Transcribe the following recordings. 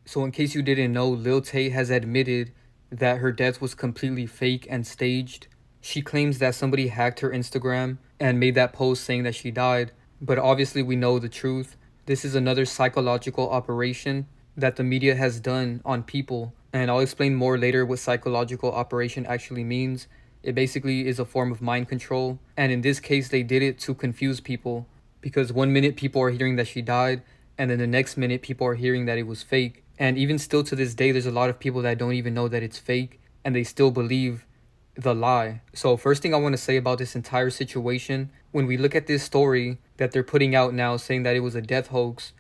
So in case you didn't know, Lil Tay has admitted that her death was completely fake and staged. She claims that somebody hacked her Instagram and made that post saying that she died, but obviously we know the truth. This is another psychological operation that the media has done on people, and I'll explain more later what psychological operation actually means. It basically is a form of mind control, and in this case they did it to confuse people, because one minute people are hearing that she died, and then the next minute people are hearing that it was fake. And even still to this day, there's a lot of people that don't even know that it's fake, and they still believe the lie. So first thing I want to say about this entire situation, when we look at this story that they're putting out now saying that it was a death hoax,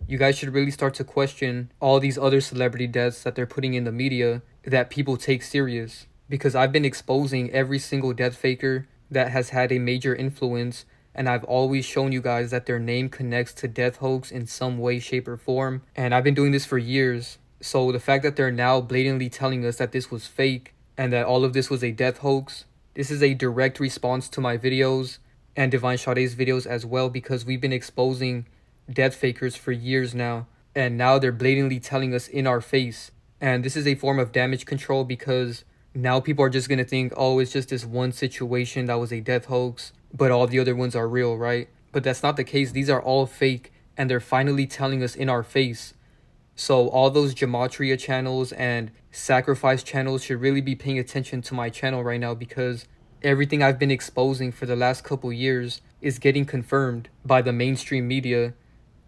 you guys should really start to question all these other celebrity deaths that they're putting in the media that people take serious. Because I've been exposing every single death faker that has had a major influence, and I've always shown you guys that their name connects to death hoax in some way, shape, or form. And I've been doing this for years. So the fact that they're now blatantly telling us that this was fake and that all of this was a death hoax, this is a direct response to my videos and Divine Sade's videos as well, because we've been exposing death fakers for years now, and now they're blatantly telling us in our face. And this is a form of damage control, because now people are just going to think, oh, it's just this one situation that was a death hoax, but all the other ones are real, right? But that's not the case. These are all fake, and they're finally telling us in our face. So all those gematria channels and sacrifice channels should really be paying attention to my channel right now, because everything I've been exposing for the last couple years is getting confirmed by the mainstream media.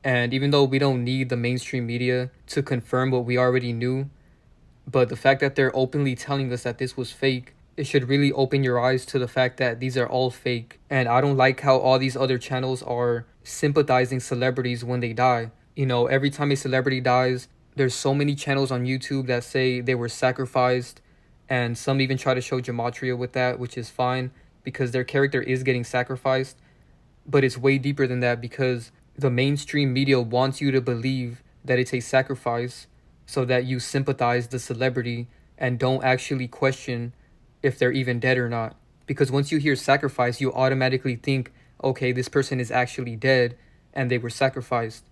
And even though we don't need the mainstream media to confirm what we already knew, but the fact that they're openly telling us that this was fake, it should really open your eyes to the fact that these are all fake. And I don't like how all these other channels are sympathizing celebrities when they die. You know, every time a celebrity dies, there's so many channels on YouTube that say they were sacrificed, and some even try to show gematria with that, which is fine because their character is getting sacrificed. But it's way deeper than that, because the mainstream media wants you to believe that it's a sacrifice so that you sympathize the celebrity and don't actually question if they're even dead or not. Because once you hear sacrifice, you automatically think, okay, this person is actually dead and they were sacrificed.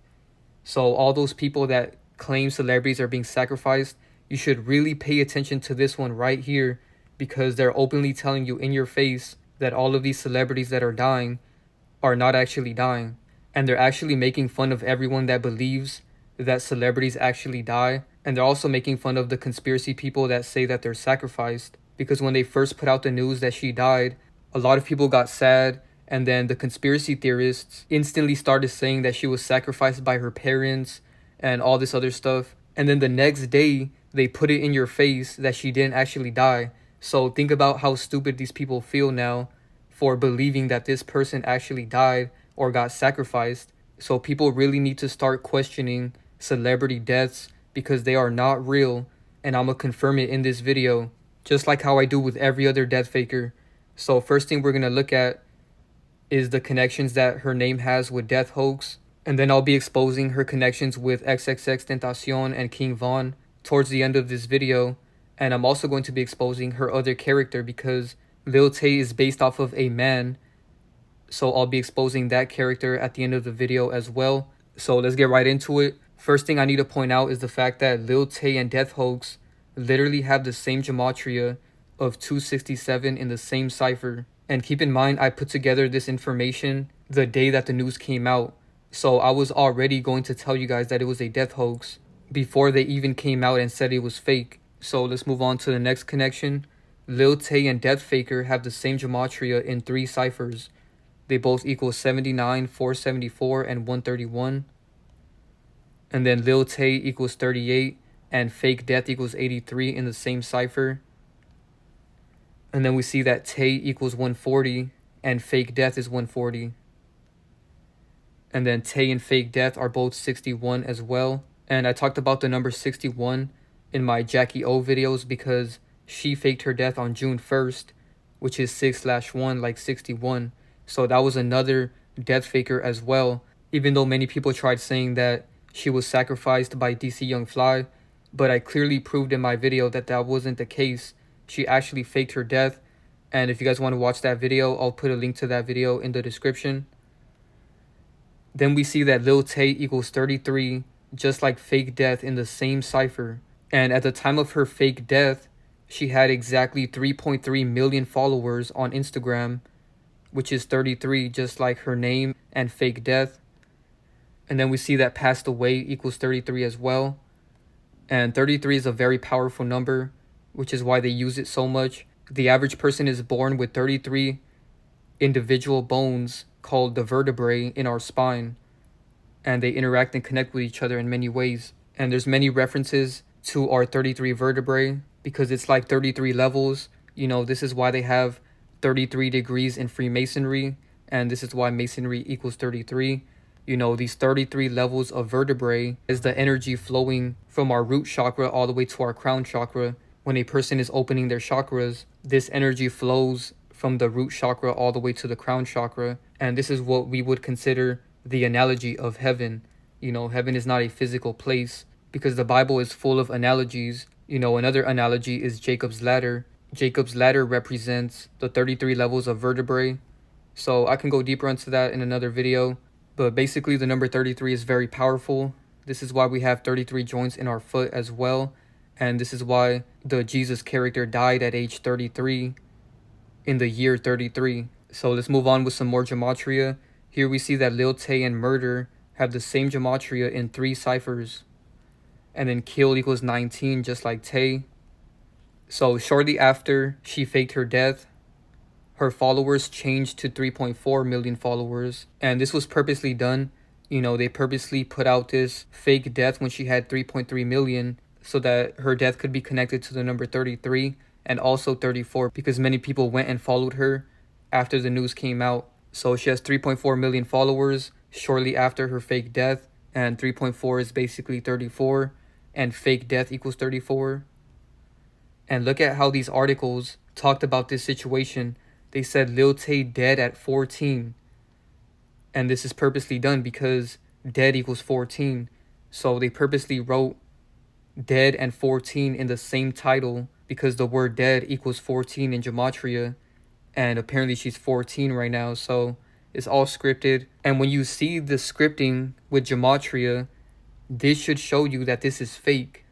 So all those people that claim celebrities are being sacrificed, you should really pay attention to this one right here, because they're openly telling you in your face that all of these celebrities that are dying are not actually dying. And they're actually making fun of everyone that believes that celebrities actually die. And they're also making fun of the conspiracy people that say that they're sacrificed. Because when they first put out the news that she died, a lot of people got sad. And then the conspiracy theorists instantly started saying that she was sacrificed by her parents and all this other stuff. And then the next day, they put it in your face that she didn't actually die. So think about how stupid these people feel now for believing that this person actually died or got sacrificed. So people really need to start questioning celebrity deaths, because they are not real, and I'm gonna confirm it in this video, just like how I do with every other death faker. So first thing we're gonna look at is the connections that her name has with death hoax, and then I'll be exposing her connections with XXXTentacion and King Von towards the end of this video. And I'm also going to be exposing her other character, because Lil Tay is based off of a man. So I'll be exposing that character at the end of the video as well. So let's get right into it. First thing I need to point out is the fact that Lil Tay and Death Hoax literally have the same gematria of 267 in the same cipher. And keep in mind, I put together this information the day that the news came out. So I was already going to tell you guys that it was a death hoax before they even came out and said it was fake. So let's move on to the next connection. Lil Tay and Death Faker have the same gematria in 3 ciphers. They both equal 79, 474, and 131. And then Lil Tay equals 38, and Fake Death equals 83 in the same cipher. And then we see that Tay equals 140, and Fake Death is 140. And then Tay and Fake Death are both 61 as well. And I talked about the number 61 in my Jacky O videos, because she faked her death on June 1st, which is 6/1, like 61. So that was another death faker as well, even though many people tried saying that she was sacrificed by DC YoungFly. But I clearly proved in my video that that wasn't the case. She actually faked her death. And if you guys want to watch that video, I'll put a link to that video in the description. Then we see that Lil Tay equals 33, just like fake death in the same cipher. And at the time of her fake death, she had exactly 3.3 million followers on Instagram, which is 33, just like her name and fake death. And then we see that passed away equals 33 as well. And 33 is a very powerful number, which is why they use it so much. The average person is born with 33 individual bones called the vertebrae in our spine, and they interact and connect with each other in many ways. And there's many references to our 33 vertebrae because it's like 33 levels. You know, this is why they have 33 degrees in Freemasonry, and this is why Masonry equals 33. You know, these 33 levels of vertebrae is the energy flowing from our root chakra all the way to our crown chakra. When a person is opening their chakras, this energy flows from the root chakra all the way to the crown chakra. And this is what we would consider the analogy of heaven. You know, heaven is not a physical place because the Bible is full of analogies. You know, another analogy is Jacob's ladder. Jacob's ladder represents the 33 levels of vertebrae. So I can go deeper into that in another video. But basically the number 33 is very powerful. This is why we have 33 joints in our foot as well. And this is why the Jesus character died at age 33 in the year 33. So let's move on with some more gematria. Here we see that Lil Tay and murder have the same gematria in 3 ciphers. And then kill equals 19, just like Tay. So shortly after she faked her death, her followers changed to 3.4 million followers. And this was purposely done. You know, they purposely put out this fake death when she had 3.3 million so that her death could be connected to the number 33 and also 34 because many people went and followed her after the news came out. So she has 3.4 million followers shortly after her fake death, and 3.4 is basically 34, and fake death equals 34. And look at how these articles talked about this situation. They said Lil Tay dead at 14. And this is purposely done because dead equals 14. So they purposely wrote dead and 14 in the same title because the word dead equals 14 in gematria. And apparently she's 14 right now. So it's all scripted. And when you see the scripting with gematria, this should show you that this is fake.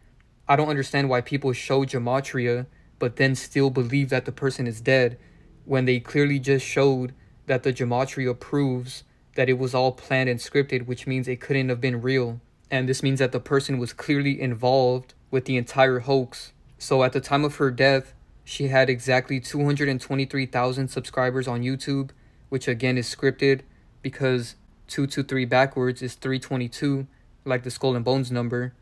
I don't understand why people show gematria but then still believe that the person is dead when they clearly just showed that the gematria proves that it was all planned and scripted, which means it couldn't have been real. And this means that the person was clearly involved with the entire hoax. So at the time of her death, she had exactly 223,000 subscribers on YouTube, which again is scripted because 223 backwards is 322, like the Skull and Bones number.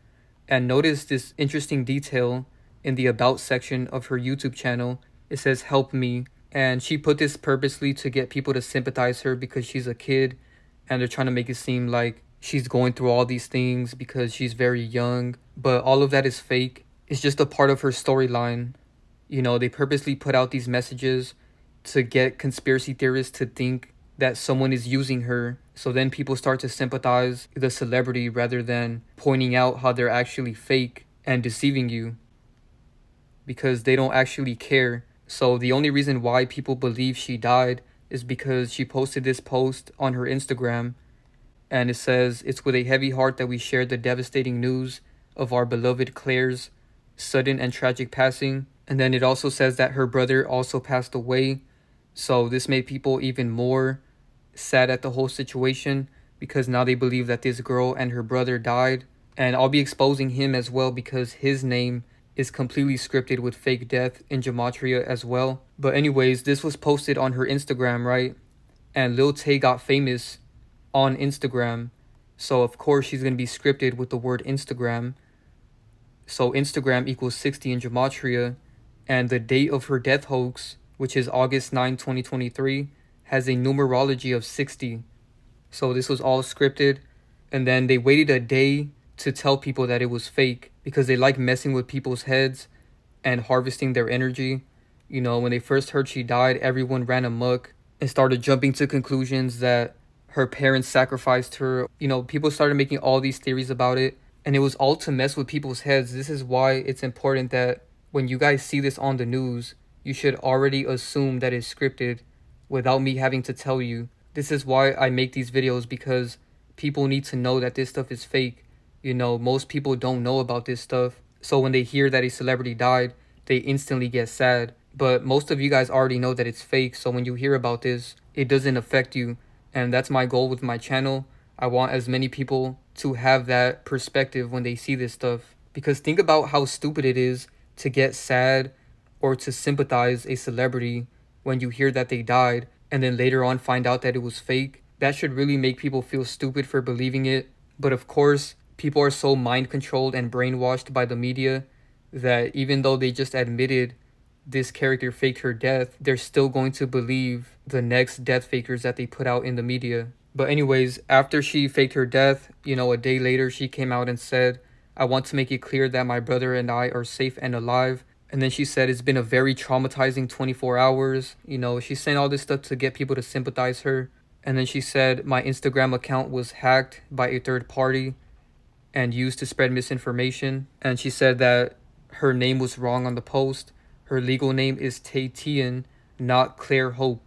And notice this interesting detail in the About section of her YouTube channel. It says, "Help me." And she put this purposely to get people to sympathize her because she's a kid. And they're trying to make it seem like she's going through all these things because she's very young. But all of that is fake. It's just a part of her storyline. You know, they purposely put out these messages to get conspiracy theorists to think that someone is using her. So then people start to sympathize the celebrity rather than pointing out how they're actually fake and deceiving you because they don't actually care. So the only reason why people believe she died is because she posted this post on her Instagram, and it says, "It's with a heavy heart that we share the devastating news of our beloved Claire's sudden and tragic passing." And then it also says that her brother also passed away. So this made people even more sad at the whole situation because now they believe that this girl and her brother died. And I'll be exposing him as well because his name is completely scripted with fake death in gematria as well. But anyways, this was posted on her Instagram, right? And Lil Tay got famous on Instagram. So of course she's going to be scripted with the word Instagram. So Instagram equals 60 in gematria. And the date of her death hoax, which is August 9, 2023, has a numerology of 60. So this was all scripted. And then they waited a day to tell people that it was fake because they like messing with people's heads and harvesting their energy. You know, when they first heard she died, everyone ran amok and started jumping to conclusions that her parents sacrificed her. You know, people started making all these theories about it, and it was all to mess with people's heads. This is why it's important that when you guys see this on the news, you should already assume that it's scripted without me having to tell you. This is why I make these videos, because people need to know that this stuff is fake. You know, most people don't know about this stuff. So when they hear that a celebrity died, they instantly get sad. But most of you guys already know that it's fake. So when you hear about this, it doesn't affect you. And that's my goal with my channel. I want as many people to have that perspective when they see this stuff. Because think about how stupid it is to get sad or to sympathize a celebrity when you hear that they died and then later on find out that it was fake. That should really make people feel stupid for believing it. But of course, people are so mind controlled and brainwashed by the media that even though they just admitted this character faked her death, they're still going to believe the next death fakers that they put out in the media. But anyways, after she faked her death, you know, a day later, she came out and said, "I want to make it clear that my brother and I are safe and alive." And then she said it's been a very traumatizing 24 hours. You know, she's saying all this stuff to get people to sympathize her. And then she said, "My Instagram account was hacked by a third party and used to spread misinformation." And she said that her name was wrong on the post. Her legal name is Tjay, not Claire Hope.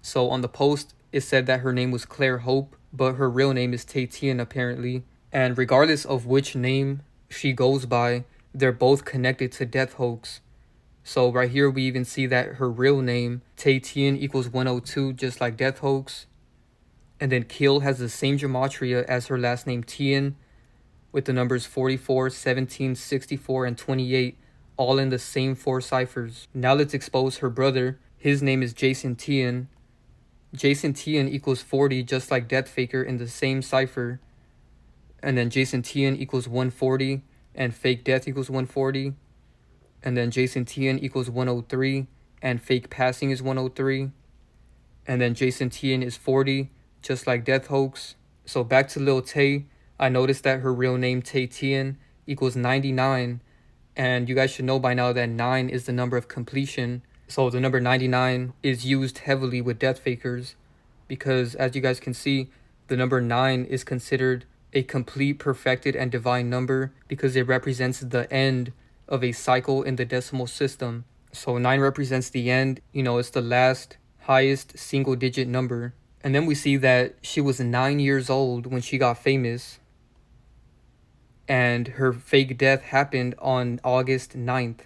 So on the post, it said that her name was Claire Hope, but her real name is Tjay apparently. And regardless of which name she goes by, they're both connected to Death Hoax. So right here, we even see that her real name, Tjay equals 102, just like Death Hoax. And then Kill has the same gematria as her last name Tien, with the numbers 44, 17, 64, and 28, all in the same 4 ciphers. Now let's expose her brother. His name is Jason Tien. Jason Tien equals 40, just like Death Faker, in the same cipher. And then Jason Tien equals 140, and Fake Death equals 140. And then Jason Tien equals 103, and Fake Passing is 103. And then Jason Tien is 40, just like Death Hoax. So back to Lil Tay, I noticed that her real name, Tjay, equals 99. And you guys should know by now that 9 is the number of completion. So the number 99 is used heavily with death fakers because, as you guys can see, the number 9 is considered a complete, perfected, and divine number because it represents the end of a cycle in the decimal system. So 9 represents the end. You know, it's the last highest single digit number. And then we see that she was 9 years old when she got famous. And her fake death happened on August 9th.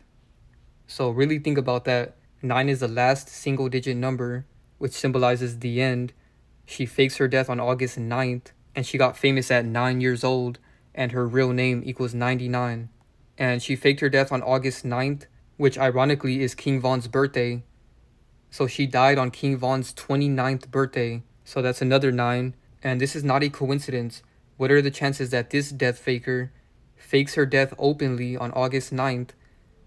So really think about that. 9 is the last single digit number, which symbolizes the end. She fakes her death on August 9th, and she got famous at 9 years old, and her real name equals 99. And she faked her death on August 9th, which ironically is King Von's birthday. So she died on King Von's 29th birthday. So that's another 9. And this is not a coincidence. What are the chances that this death faker fakes her death openly on August 9th,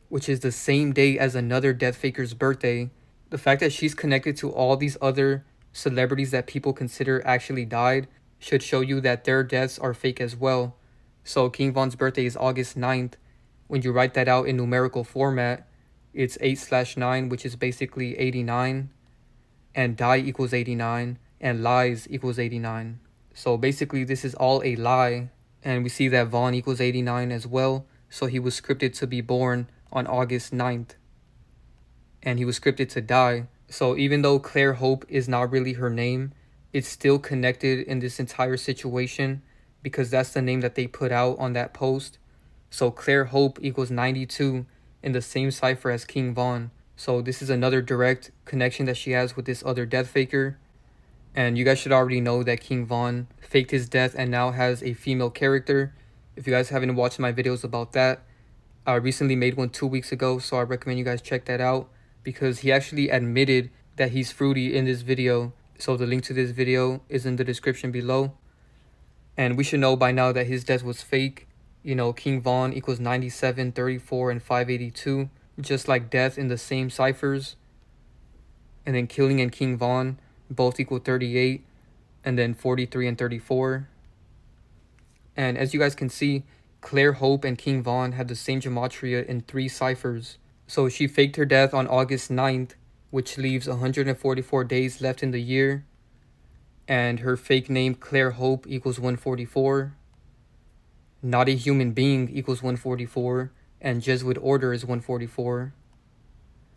which is the same day as another death faker's birthday? The fact that she's connected to all these other celebrities that people consider actually died should show you that their deaths are fake as well. So King Von's birthday is August 9th. When you write that out in numerical format, it's 8/9, which is basically 89, and die equals 89, and lies equals 89. So basically this is all a lie, and we see that Von equals 89 as well. So he was scripted to be born on August 9th, and he was scripted to die. So even though Claire Hope is not really her name, it's still connected in this entire situation because that's the name that they put out on that post. So Claire Hope equals 92 in the same cipher as King Von. So this is another direct connection that she has with this other death faker. And you guys should already know that King Von faked his death and now has a female character. If you guys haven't watched my videos about that, I recently made one 2 weeks ago, so I recommend you guys check that out because he actually admitted that he's fruity in this video. So the link to this video is in the description below. And we should know by now that his death was fake. You know, King Von equals 97, 34, and 582, just like death in the same ciphers. And then Killing and King Von both equal 38, and then 43 and 34. And as you guys can see, Claire Hope and King Von had the same gematria in 3 ciphers. So she faked her death on August 9th, which leaves 144 days left in the year. And her fake name, Claire Hope, equals 144. Not a Human Being equals 144. And Jesuit Order is 144.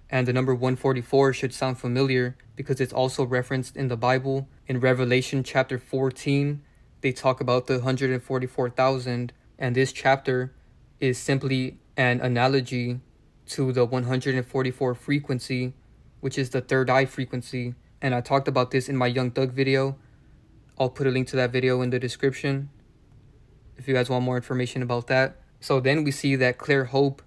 And the number 144 should sound familiar because it's also referenced in the Bible. In Revelation chapter 14, they talk about the 144,000 And this chapter is simply an analogy to the 144 frequency, which is the third eye frequency. And I talked about this in my Young Thug video. I'll put a link to that video in the description if you guys want more information about that. So then we see that Claire Hope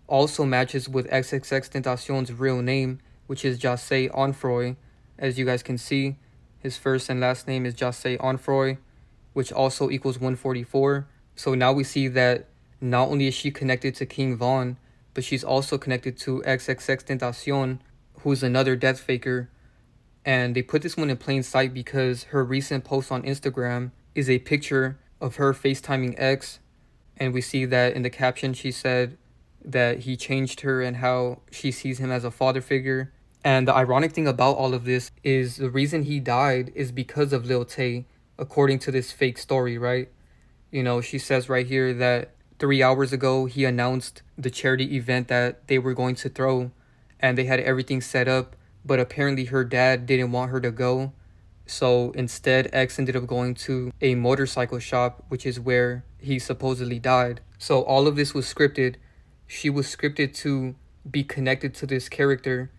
also matches with XXXTentacion's real name, which is Jacky Onfroy. As you guys can see, his first and last name is Jacky Onfroy, which also equals 144. So now we see that not only is she connected to King Von, but she's also connected to XXXTentacion, who's another death faker. And they put this one in plain sight because her recent post on Instagram is a picture of her FaceTiming X. And we see that in the caption she said that he changed her and how she sees him as a father figure. And the ironic thing about all of this is the reason he died is because of Lil Tay, according to this fake story, right? You know, she says right here that 3 hours ago he announced the charity event that they were going to throw and they had everything set up, but apparently her dad didn't want her to go. So instead, X ended up going to a motorcycle shop, which is where he supposedly died. So all of this was scripted. She was scripted to be connected to this character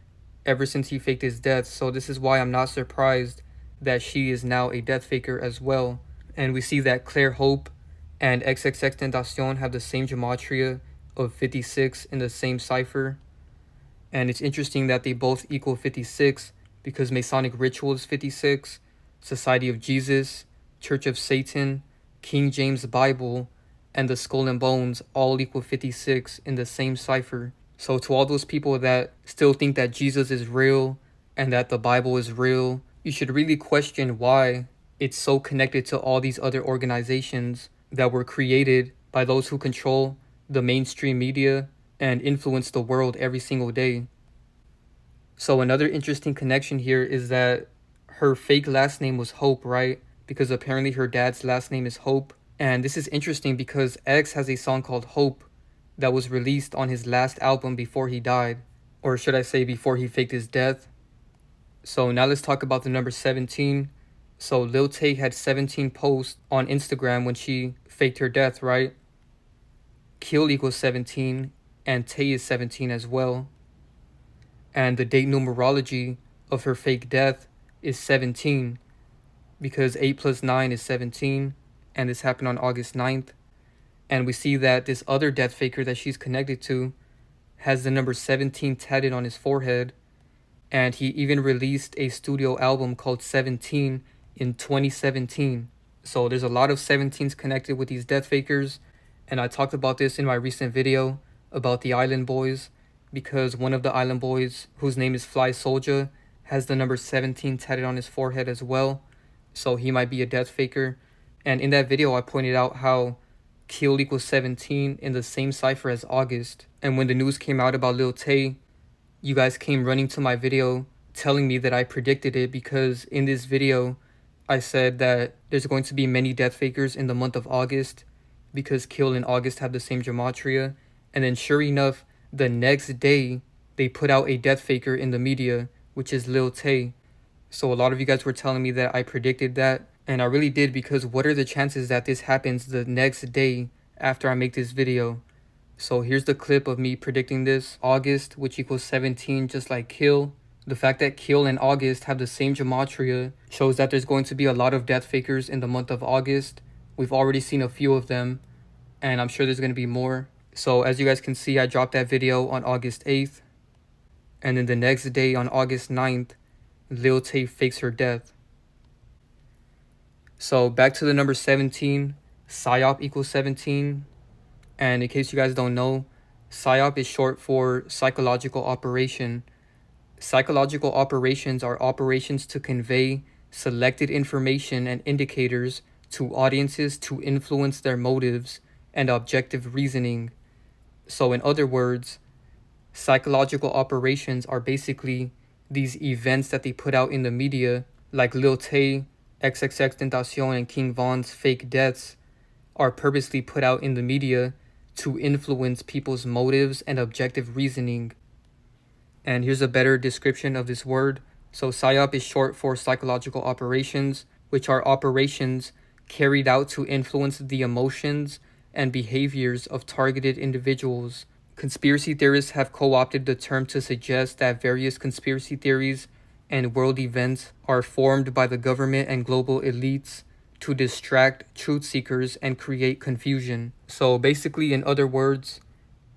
ever since he faked his death. So this is why I'm not surprised that she is now a death faker as well. And we see that Claire Hope and XXXTentacion have the same gematria of 56 in the same cipher. And it's interesting that they both equal 56 because Masonic Ritual is 56, Society of Jesus, Church of Satan, King James Bible, and the Skull and Bones all equal 56 in the same cipher. So to all those people that still think that Jesus is real and that the Bible is real, you should really question why it's so connected to all these other organizations that were created by those who control the mainstream media and influence the world every single day. So another interesting connection here is that her fake last name was Hope, right? Because apparently her dad's last name is Hope. And this is interesting because X has a song called Hope that was released on his last album before he died. Or should I say before he faked his death. So now let's talk about the number 17. So Lil Tay had 17 posts on Instagram when she faked her death, right? Kill equals 17 and Tay is 17 as well. And the date numerology of her fake death is 17 because 8 plus 9 is 17, and this happened on August 9th. And we see that this other death faker that she's connected to has the number 17 tatted on his forehead, and he even released a studio album called 17 in 2017. So there's a lot of 17s connected with these death fakers, and I talked about this in my recent video about the Island Boys, because one of the Island Boys, whose name is Flyysoulja, has the number 17 tatted on his forehead as well. So he might be a death faker. And in that video, I pointed out how Kill equals 17 in the same cipher as August. And when the news came out about Lil Tay, you guys came running to my video telling me that I predicted it, because in this video, I said that there's going to be many death fakers in the month of August because Kill and August have the same gematria. And then sure enough, the next day, they put out a death faker in the media, which is Lil Tay. So a lot of you guys were telling me that I predicted that, and I really did, because what are the chances that this happens the next day after I make this video? So here's the clip of me predicting this. August, which equals 17, just like Kill. The fact that Kill and August have the same gematria shows that there's going to be a lot of death fakers in the month of August. We've already seen a few of them, and I'm sure there's going to be more. So as you guys can see, I dropped that video on August 8th. And then the next day on August 9th, Lil Tay fakes her death. So back to the number 17, PSYOP equals 17. And in case you guys don't know, PSYOP is short for psychological operation. Psychological operations are operations to convey selected information and indicators to audiences to influence their motives and objective reasoning. So in other words, psychological operations are basically these events that they put out in the media, like Lil Tay, XXXTentacion, and King Von's fake deaths, are purposely put out in the media to influence people's motives and objective reasoning. And here's a better description of this word. So PSYOP is short for psychological operations, which are operations carried out to influence the emotions and behaviors of targeted individuals. Conspiracy theorists have co-opted the term to suggest that various conspiracy theories and world events are formed by the government and global elites to distract truth seekers and create confusion. So basically, in other words,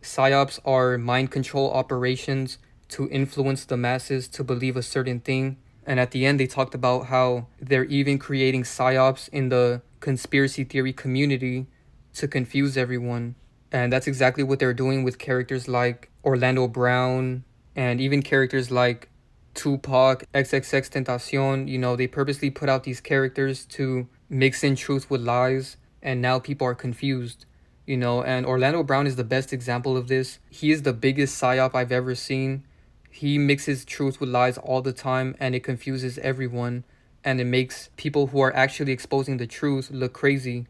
psyops are mind control operations to influence the masses to believe a certain thing. And at the end, they talked about how they're even creating psyops in the conspiracy theory community to confuse everyone. And that's exactly what they're doing with characters like Orlando Brown and even characters like Tupac, XXXTentacion. You know, they purposely put out these characters to mix in truth with lies, and now people are confused. You know, and Orlando Brown is the best example of this. He is the biggest psyop I've ever seen. He mixes truth with lies all the time, and it confuses everyone, and it makes people who are actually exposing the truth look crazy.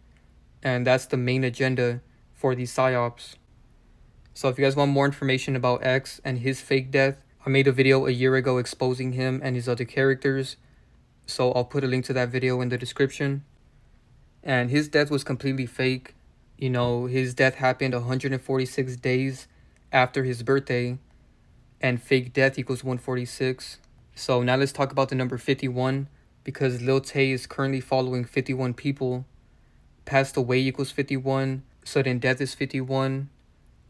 And that's the main agenda for these psyops. So if you guys want more information about X and his fake death, I made a video a year ago exposing him and his other characters. So I'll put a link to that video in the description. And his death was completely fake. You know, his death happened 146 days after his birthday. And fake death equals 146. So now let's talk about the number 51. Because Lil Tay is currently following 51 people. Passed away equals 51. Sudden death is 51.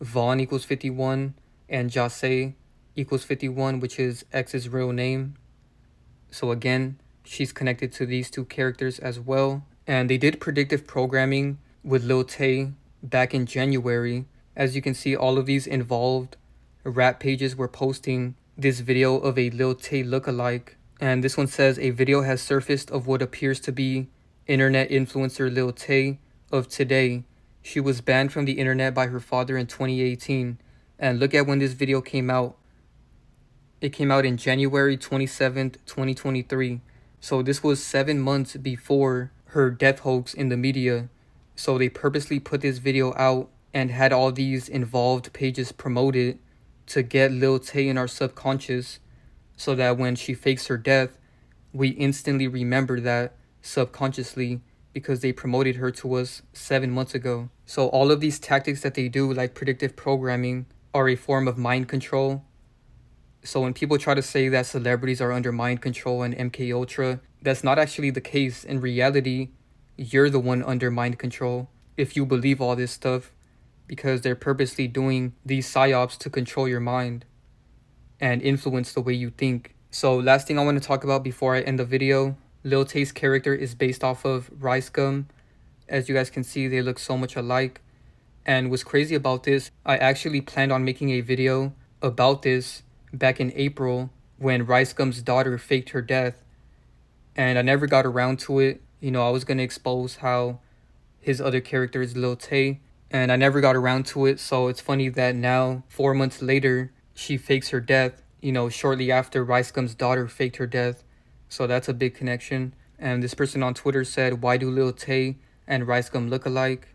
Vaughn equals 51. And Jacky equals 51, which is X's real name. So again, she's connected to these two characters as well. And they did predictive programming with Lil Tay back in January. As you can see, all of these involved rap pages were posting this video of a Lil Tay lookalike. And this one says a video has surfaced of what appears to be internet influencer Lil Tay of today. She was banned from the internet by her father in 2018. And look at when this video came out. It came out in January 27th, 2023. So this was 7 months before her death hoax in the media. So they purposely put this video out and had all these involved pages promoted to get Lil Tay in our subconscious, so that when she fakes her death, we instantly remember that subconsciously because they promoted her to us 7 months ago. So all of these tactics that they do, like predictive programming, are a form of mind control. So when people try to say that celebrities are under mind control and MK Ultra, that's not actually the case. In reality, you're the one under mind control if you believe all this stuff, because they're purposely doing these psyops to control your mind and influence the way you think. So last thing I want to talk about before I end the video, Lil Tay's character is based off of RiceGum. As you guys can see, they look so much alike. And what's crazy about this, I actually planned on making a video about this back in April when RiceGum's daughter faked her death. And I never got around to it. You know, I was going to expose how his other character is Lil Tay, and I never got around to it. So it's funny that now, 4 months later, she fakes her death, you know, shortly after RiceGum's daughter faked her death. So that's a big connection. And this person on Twitter said, why do Lil Tay and RiceGum look alike?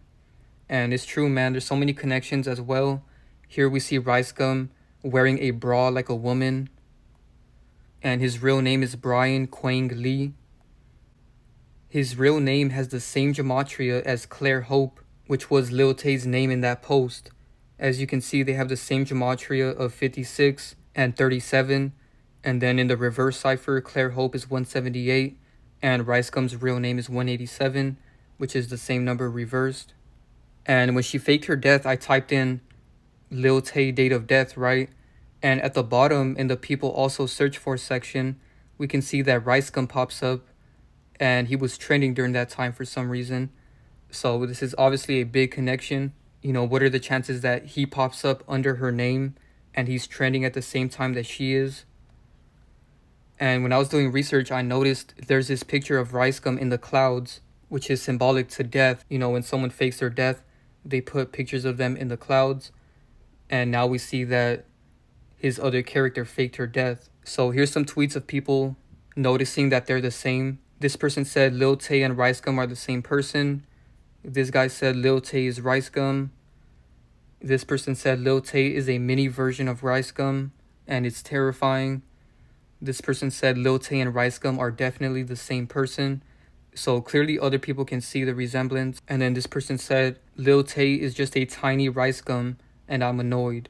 And it's true, man. There's so many connections as well. Here we see RiceGum wearing a bra like a woman. And his real name is Brian Quang Lee. His real name has the same gematria as Claire Hope, which was Lil Tay's name in that post. As you can see, they have the same gematria of 56 and 37. And then in the reverse cipher, Claire Hope is 178. And RiceGum's real name is 187, which is the same number reversed. And when she faked her death, I typed in Lil Tay date of death, right? And at the bottom in the people also search for section, we can see that RiceGum pops up, and he was trending during that time for some reason. So this is obviously a big connection. You know, what are the chances that he pops up under her name and he's trending at the same time that she is? And when I was doing research, I noticed there's this picture of RiceGum in the clouds, which is symbolic to death. You know, when someone fakes their death, they put pictures of them in the clouds. And now we see that his other character faked her death. So here's some tweets of people noticing that they're the same. This person said Lil Tay and RiceGum are the same person. This guy said Lil Tay is RiceGum. This person said Lil Tay is a mini version of RiceGum and it's terrifying. This person said Lil Tay and RiceGum are definitely the same person. So clearly other people can see the resemblance. And then this person said Lil Tay is just a tiny RiceGum and I'm annoyed.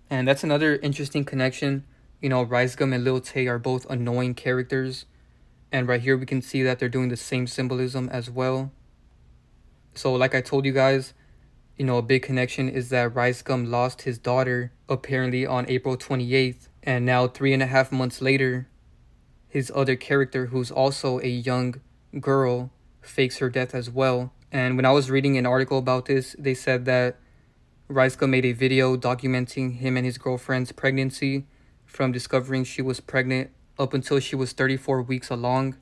And that's another interesting connection. You know, RiceGum and Lil Tay are both annoying characters. And right here we can see that they're doing the same symbolism as well. So like I told you guys, you know, a big connection is that RiceGum lost his daughter apparently on April 28th. And now 3.5 months later, his other character, who's also a young girl, fakes her death as well. And when I was reading an article about this, they said that RiceGum made a video documenting him and his girlfriend's pregnancy from discovering she was pregnant up until she was 34 weeks along.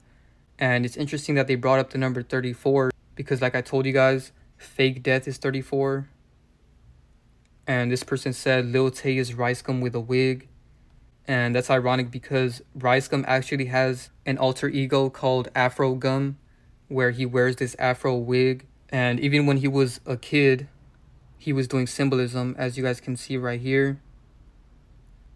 And it's interesting that they brought up the number 34 because, like I told you guys, fake death is 34. And this person said Lil Tay is RiceGum with a wig. And that's ironic because RiceGum actually has an alter ego called Afro Gum, where he wears this afro wig. And even when he was a kid, he was doing symbolism, as you guys can see right here.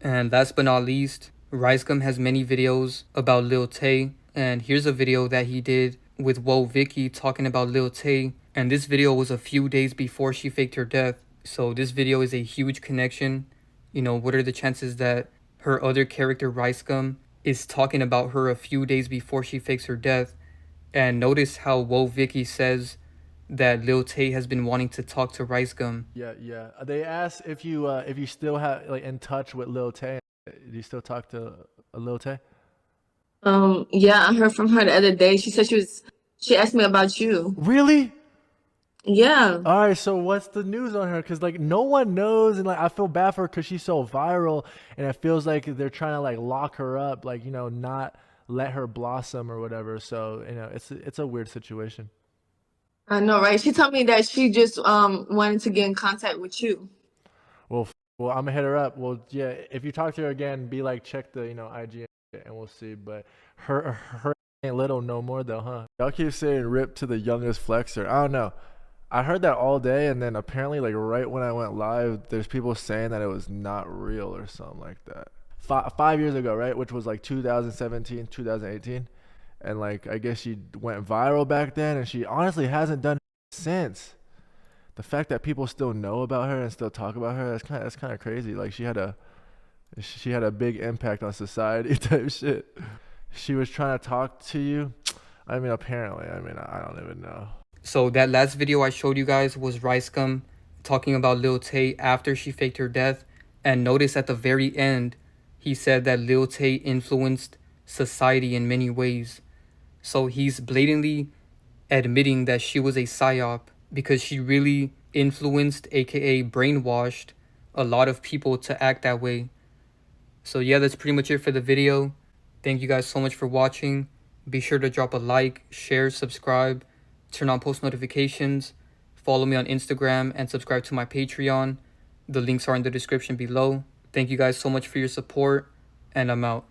And last but not least, RiceGum has many videos about Lil Tay. And here's a video that he did with Woah Vicky talking about Lil Tay. And this video was a few days before she faked her death. So this video is a huge connection. You know, what are the chances that her other character, RiceGum, is talking about her a few days before she fakes her death? And notice how Woah Vicky says that Lil Tay has been wanting to talk to RiceGum. Yeah. They asked if you still have like in touch with Lil Tay. Do you still talk to Lil Tay? Yeah, I heard from her the other day. She said she asked me about you. Really? Yeah. All right, so what's the news on her? Because like no one knows, and like I feel bad for her because she's so viral, and it feels like they're trying to like lock her up, like, you know, not let her blossom or whatever. So, you know, it's a weird situation. I know, right? She told me that she just wanted to get in contact with you. Well, I'm gonna hit her up. Well, yeah, if you talk to her again, be like, check the, you know, IG, and we'll see. But her ain't little no more though, huh? Y'all keep saying rip to the youngest flexer. I don't know. I heard that all day, and then apparently, like right when I went live, there's people saying that it was not real or something like that. 5 years ago, right? Which was like 2017, 2018. And like I guess she went viral back then, and she honestly hasn't done it since. The fact that people still know about her and still talk about her, that's kind of crazy. Like she had a big impact on society type shit. She was trying to talk to you. I mean, apparently. I mean, I don't even know. So that last video I showed you guys was RiceGum talking about Lil Tay after she faked her death. And notice at the very end, he said that Lil Tay influenced society in many ways. So he's blatantly admitting that she was a psyop because she really influenced, aka brainwashed, a lot of people to act that way. So yeah, that's pretty much it for the video. Thank you guys so much for watching. Be sure to drop a like, share, subscribe, turn on post notifications, follow me on Instagram, and subscribe to my Patreon. The links are in the description below. Thank you guys so much for your support, and I'm out.